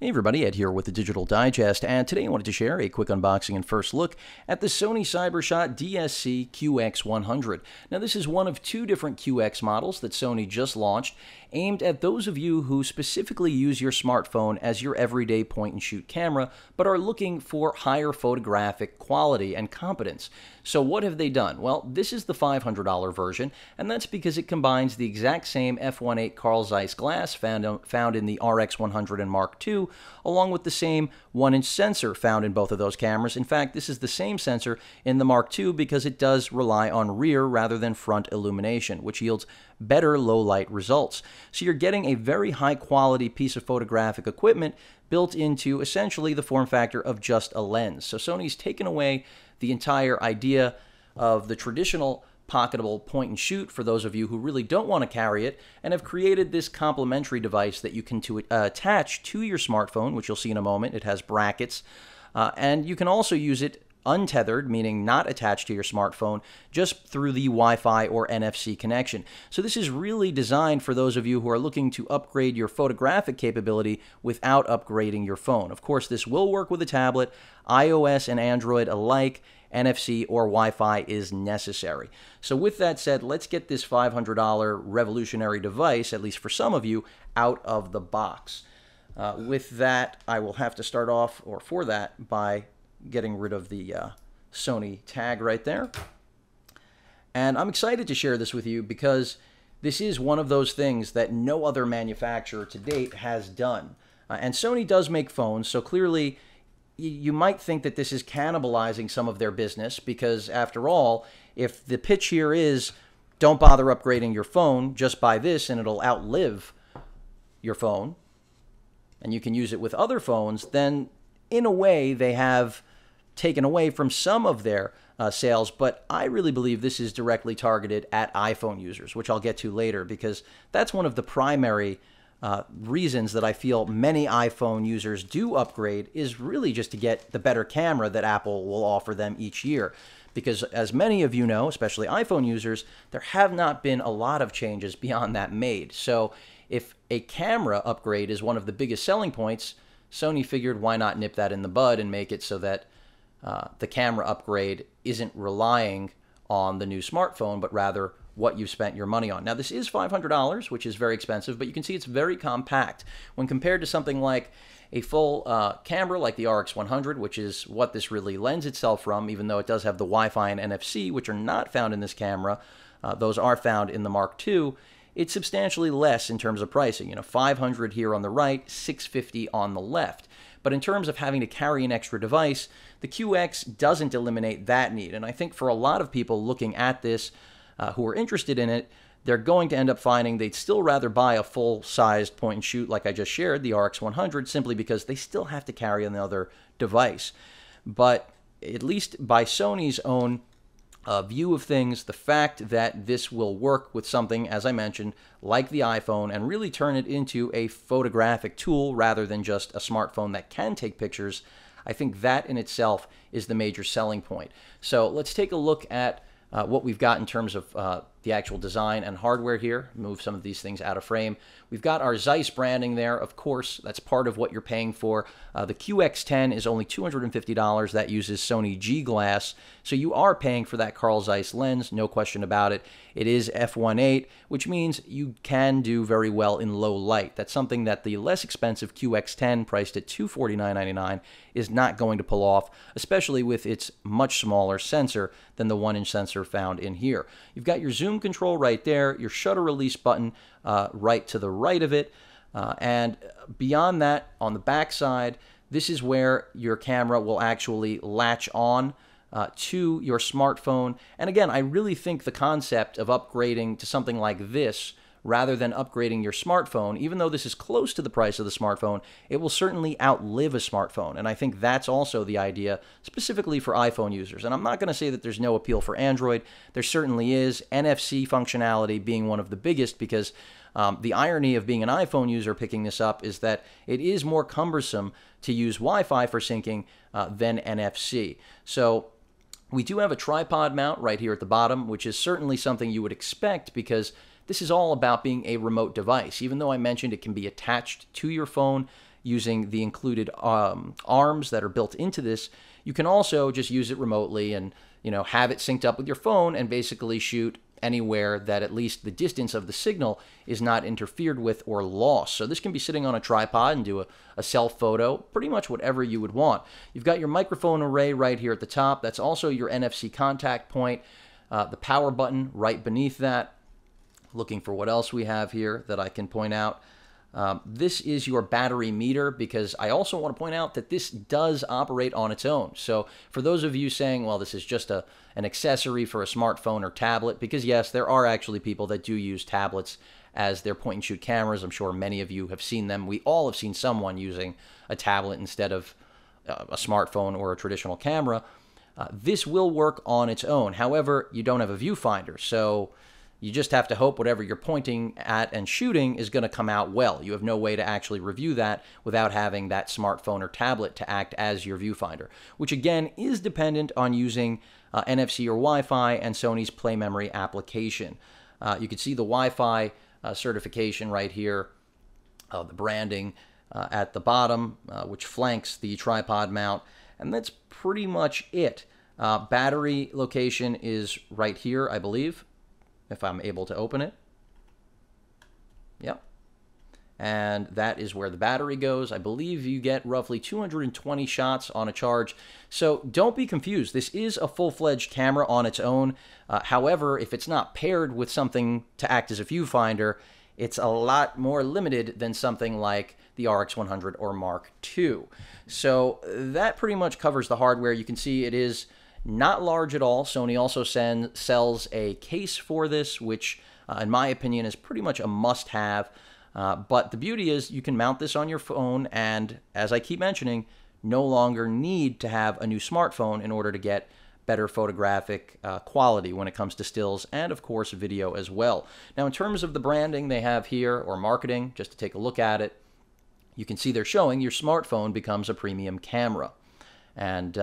Hey everybody, Ed here with the Digital Digest, and today I wanted to share a quick unboxing and first look at the Sony CyberShot DSC QX100. Now this is one of two different QX models that Sony just launched, aimed at those of you who specifically use your smartphone as your everyday point-and-shoot camera, but are looking for higher photographic quality and competence. So what have they done? Well, this is the $500 version, and that's because it combines the exact same f1.8 Carl Zeiss glass found in the RX100 and Mark II, along with the same 1-inch sensor found in both of those cameras. In fact, this is the same sensor in the Mark II because it does rely on rear rather than front illumination, which yields better low-light results. So you're getting a very high-quality piece of photographic equipment built into essentially the form factor of just a lens. So Sony's taken away the entire idea of the traditional pocketable point and shoot for those of you who really don't want to carry it, and have created this complementary device that you can attach to your smartphone, which you'll see in a moment. It has brackets, and you can also use it untethered, meaning not attached to your smartphone, just through the Wi-Fi or NFC connection. So this is really designed for those of you who are looking to upgrade your photographic capability without upgrading your phone. Of course, this will work with a tablet, iOS and Android alike. NFC or Wi-Fi is necessary. So with that said, let's get this $500 revolutionary device, at least for some of you, out of the box. With that, I will have to start off, or for that, by getting rid of the Sony tag right there. And I'm excited to share this with you because this is one of those things that no other manufacturer to date has done. And Sony does make phones, so clearly you might think that this is cannibalizing some of their business because, after all, if the pitch here is don't bother upgrading your phone, just buy this and it'll outlive your phone, and you can use it with other phones, then in a way they have taken away from some of their sales. But I really believe this is directly targeted at iPhone users, which I'll get to later, because that's one of the primary reasons that I feel many iPhone users do upgrade, is really just to get the better camera that Apple will offer them each year. Because as many of you know, especially iPhone users, there have not been a lot of changes beyond that made. So if a camera upgrade is one of the biggest selling points, Sony figured why not nip that in the bud and make it so that the camera upgrade isn't relying on the new smartphone, but rather what you've spent your money on. Now, this is $500, which is very expensive, but you can see it's very compact. When compared to something like a full camera like the RX100, which is what this really lends itself from, even though it does have the Wi-Fi and NFC, which are not found in this camera, those are found in the Mark II, it's substantially less in terms of pricing. You know, $500 here on the right, $650 on the left. But in terms of having to carry an extra device, the QX doesn't eliminate that need. And I think for a lot of people looking at this, who are interested in it, they're going to end up finding they'd still rather buy a full-sized point-and-shoot like I just shared, the RX100, simply because they still have to carry another device. But at least by Sony's own view of things, the fact that this will work with something, as I mentioned, like the iPhone, and really turn it into a photographic tool rather than just a smartphone that can take pictures, I think that in itself is the major selling point. So let's take a look at what we've got in terms of the actual design and hardware here. Move some of these things out of frame. We've got our Zeiss branding there. Of course, that's part of what you're paying for. The QX10 is only $250. That uses Sony G glass. So you are paying for that Carl Zeiss lens, no question about it. It is f1.8, which means you can do very well in low light. That's something that the less expensive QX10, priced at $249.99, is not going to pull off, especially with its much smaller sensor than the 1-inch sensor found in here. You've got your zoom control right there, your shutter release button right to the right of it, and beyond that, on the back side, this is where your camera will actually latch on to your smartphone. And again, I really think the concept of upgrading to something like this rather than upgrading your smartphone, even though this is close to the price of the smartphone, it will certainly outlive a smartphone. And I think that's also the idea specifically for iPhone users. And I'm not going to say that there's no appeal for Android. There certainly is, NFC functionality being one of the biggest, because the irony of being an iPhone user picking this up is that it is more cumbersome to use Wi-Fi for syncing than NFC. So we do have a tripod mount right here at the bottom, which is certainly something you would expect because this is all about being a remote device. Even though I mentioned it can be attached to your phone, using the included arms that are built into this, you can also just use it remotely and, have it synced up with your phone and basically shoot anywhere that at least the distance of the signal is not interfered with or lost. So this can be sitting on a tripod and do a self photo, pretty much whatever you would want. You've got your microphone array right here at the top. That's also your NFC contact point. The power button right beneath that. Looking for what else we have here that I can point out. This is your battery meter, because I also want to point out that this does operate on its own. So for those of you saying, well, this is just an accessory for a smartphone or tablet, because yes, there are actually people that do use tablets as their point-and-shoot cameras. I'm sure many of you have seen them. We all have seen someone using a tablet instead of a smartphone or a traditional camera. This will work on its own. However, you don't have a viewfinder, so you just have to hope whatever you're pointing at and shooting is going to come out well. You have no way to actually review that without having that smartphone or tablet to act as your viewfinder, which again is dependent on using NFC or Wi-Fi and Sony's Play Memory application. You can see the Wi-Fi certification right here, the branding at the bottom, which flanks the tripod mount, and that's pretty much it. Battery location is right here, I believe, if I'm able to open it. Yep. And that is where the battery goes. I believe you get roughly 220 shots on a charge. So don't be confused. This is a full-fledged camera on its own. However, if it's not paired with something to act as a viewfinder, it's a lot more limited than something like the RX100 or Mark II. So that pretty much covers the hardware. You can see it is not large at all. Sony also sells a case for this, which in my opinion is pretty much a must-have. But the beauty is you can mount this on your phone and, as I keep mentioning, no longer need to have a new smartphone in order to get better photographic quality when it comes to stills and, of course, video as well. Now, in terms of the branding they have here, or marketing, just to take a look at it, you can see they're showing your smartphone becomes a premium camera. And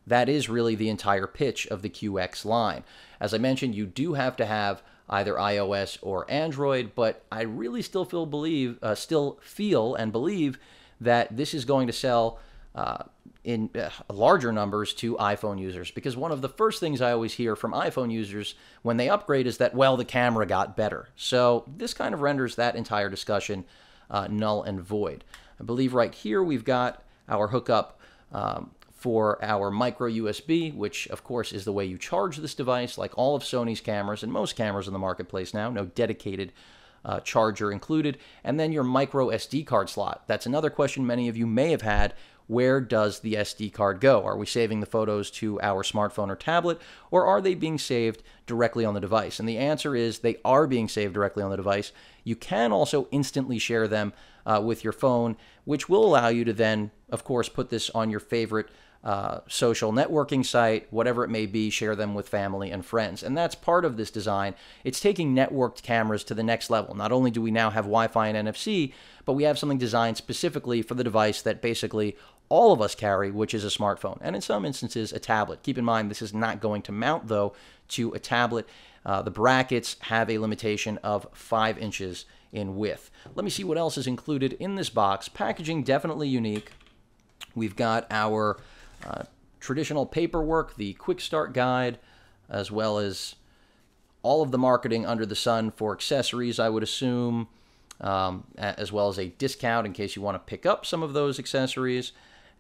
that is really the entire pitch of the QX line. As I mentioned, you do have to have either iOS or Android, but I really still feel and believe that this is going to sell in larger numbers to iPhone users, because one of the first things I always hear from iPhone users when they upgrade is that, well, the camera got better. So this kind of renders that entire discussion null and void. I believe right here we've got our hookup for our micro USB, which of course is the way you charge this device, like all of Sony's cameras and most cameras in the marketplace now, no dedicated charger included. And then your micro SD card slot. That's another question many of you may have had. Where does the SD card go? Are we saving the photos to our smartphone or tablet, or are they being saved directly on the device? And the answer is they are being saved directly on the device. You can also instantly share them with your phone, which will allow you to then, of course, put this on your favorite social networking site, whatever it may be, share them with family and friends. And that's part of this design. It's taking networked cameras to the next level. Not only do we now have Wi-Fi and NFC, but we have something designed specifically for the device that basically all of us carry, which is a smartphone, and in some instances a tablet. Keep in mind, this is not going to mount, though, to a tablet. The brackets have a limitation of 5 inches in width. Let me see what else is included in this box. Packaging definitely unique. We've got our traditional paperwork, the quick start guide, as well as all of the marketing under the sun for accessories, I would assume, as well as a discount in case you want to pick up some of those accessories.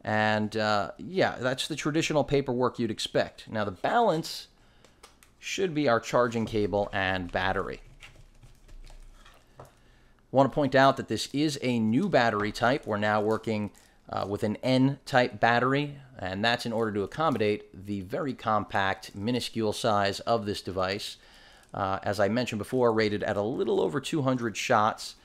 And yeah, that's the traditional paperwork you'd expect. Now the balance should be our charging cable and battery. Want to point out that this is a new battery type. We're now working with an N-type battery, and that's in order to accommodate the very compact, minuscule size of this device. As I mentioned before, rated at a little over 200 shots.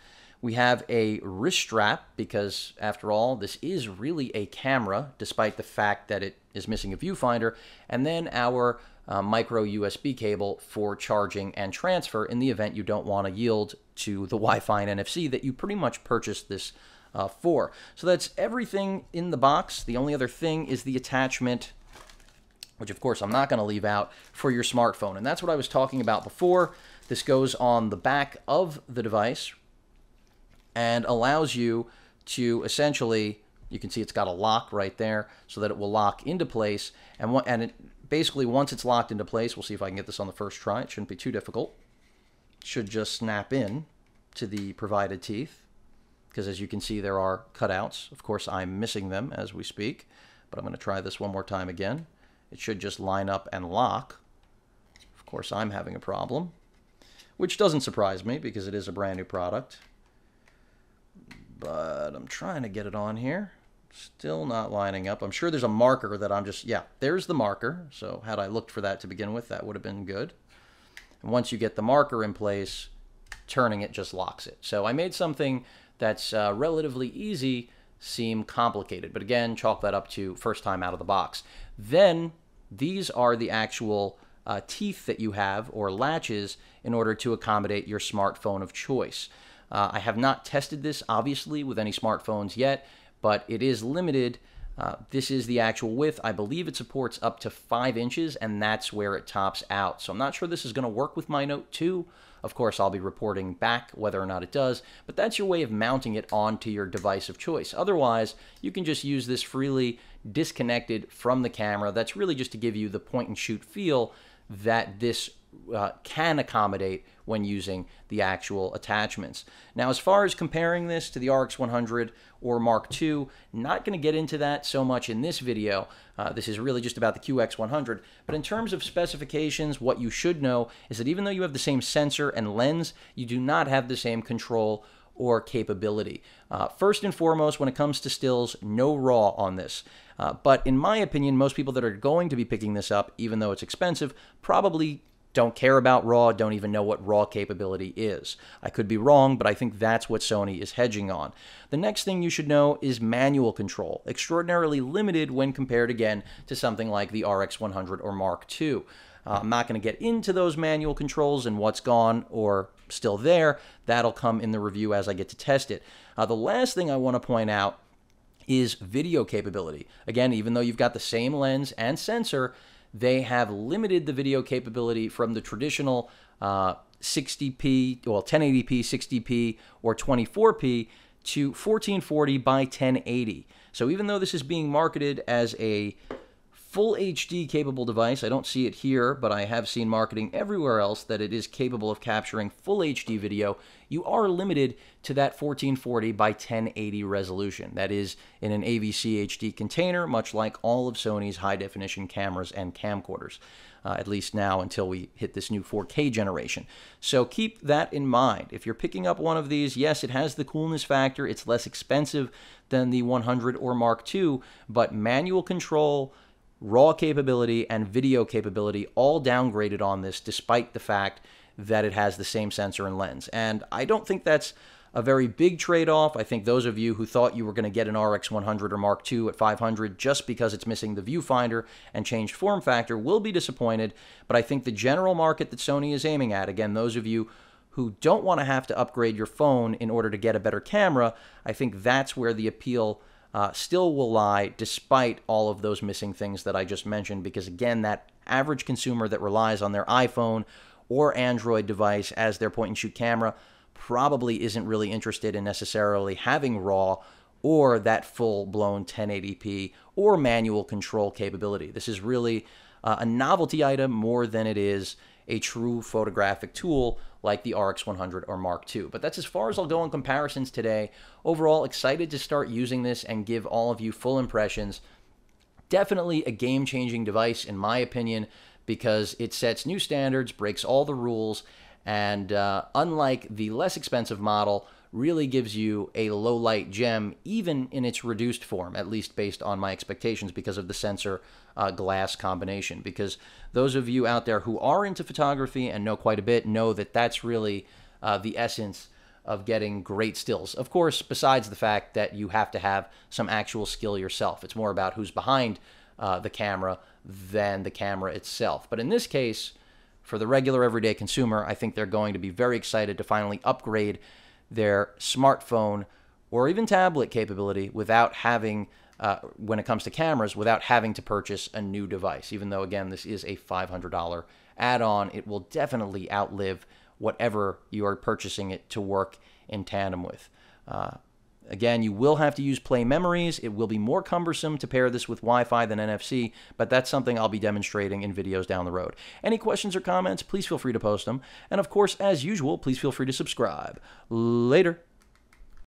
We have a wrist strap because, after all, this is really a camera, despite the fact that it is missing a viewfinder, and then our micro USB cable for charging and transfer in the event you don't want to yield to the Wi-Fi and NFC that you pretty much purchased this for. So that's everything in the box. The only other thing is the attachment, which of course I'm not going to leave out, for your smartphone. And that's what I was talking about before. This goes on the back of the device and allows you to essentially, you can see it's got a lock right there so that it will lock into place. And basically, once it's locked into place, we'll see if I can get this on the first try. It shouldn't be too difficult. It should just snap in to the provided teeth, because as you can see, there are cutouts. Of course, I'm missing them as we speak, but I'm going to try this one more time again. It should just line up and lock. Of course, I'm having a problem, which doesn't surprise me because it is a brand new product. But I'm trying to get it on here. Still not lining up. I'm sure there's a marker that I'm just, yeah, there's the marker. So had I looked for that to begin with, that would have been good. And once you get the marker in place, turning it just locks it. So I made something that's relatively easy seem complicated. But again, chalk that up to first time out of the box. Then these are the actual teeth that you have, or latches, in order to accommodate your smartphone of choice. I have not tested this, obviously, with any smartphones yet, but it is limited. This is the actual width. I believe it supports up to 5 inches, and that's where it tops out. So I'm not sure this is going to work with my Note 2. Of course, I'll be reporting back whether or not it does, but that's your way of mounting it onto your device of choice. Otherwise, you can just use this freely disconnected from the camera. That's really just to give you the point-and-shoot feel that this can accommodate when using the actual attachments. Now, as far as comparing this to the RX100 or Mark II, not going to get into that so much in this video. This is really just about the QX100. But in terms of specifications, what you should know is that even though you have the same sensor and lens, you do not have the same control or capability. First and foremost, when it comes to stills, no RAW on this. But in my opinion, most people that are going to be picking this up, even though it's expensive, probably don't care about RAW, don't even know what RAW capability is. I could be wrong, but I think that's what Sony is hedging on. The next thing you should know is manual control, extraordinarily limited when compared again to something like the RX100 or Mark II. I'm not going to get into those manual controls and what's gone or still there. That'll come in the review as I get to test it. The last thing I want to point out is video capability. Again, even though you've got the same lens and sensor, they have limited the video capability from the traditional 60p, well, 1080p, 60p, or 24p to 1440 by 1080. So even though this is being marketed as a full HD capable device, I don't see it here, but I have seen marketing everywhere else that it is capable of capturing full HD video, you are limited to that 1440 by 1080 resolution. That is in an AVC HD container, much like all of Sony's high-definition cameras and camcorders, at least now until we hit this new 4K generation. So keep that in mind. If you're picking up one of these, yes, it has the coolness factor. It's less expensive than the 100 or Mark II, but manual control, RAW capability, and video capability all downgraded on this, despite the fact that it has the same sensor and lens. And I don't think that's a very big trade-off. I think those of you who thought you were going to get an RX100 or Mark II at $500 just because it's missing the viewfinder and changed form factor will be disappointed. But I think the general market that Sony is aiming at, again, those of you who don't want to have to upgrade your phone in order to get a better camera, I think that's where the appeal still will lie, despite all of those missing things that I just mentioned, because again, that average consumer that relies on their iPhone or Android device as their point-and-shoot camera probably isn't really interested in necessarily having RAW or that full-blown 1080p or manual control capability. This is really a novelty item more than it is a true photographic tool like the RX100 or Mark II. But that's as far as I'll go on comparisons today. Overall, excited to start using this and give all of you full impressions. Definitely a game-changing device, in my opinion, because it sets new standards, breaks all the rules, and unlike the less expensive model, really gives you a low-light gem, even in its reduced form, at least based on my expectations because of the sensor glass combination. Because those of you out there who are into photography and know quite a bit know that that's really the essence of getting great stills. Of course, besides the fact that you have to have some actual skill yourself. It's more about who's behind the camera than the camera itself. But in this case, for the regular everyday consumer, I think they're going to be very excited to finally upgrade their smartphone or even tablet capability without having, when it comes to cameras, without having to purchase a new device. Even though, again, this is a $500 add-on, it will definitely outlive whatever you are purchasing it to work in tandem with. Again, you will have to use play memories. It will be more cumbersome to pair this with Wi-Fi than NFC, but that's something I'll be demonstrating in videos down the road. Any questions or comments, please feel free to post them. And of course, as usual, please feel free to subscribe. Later.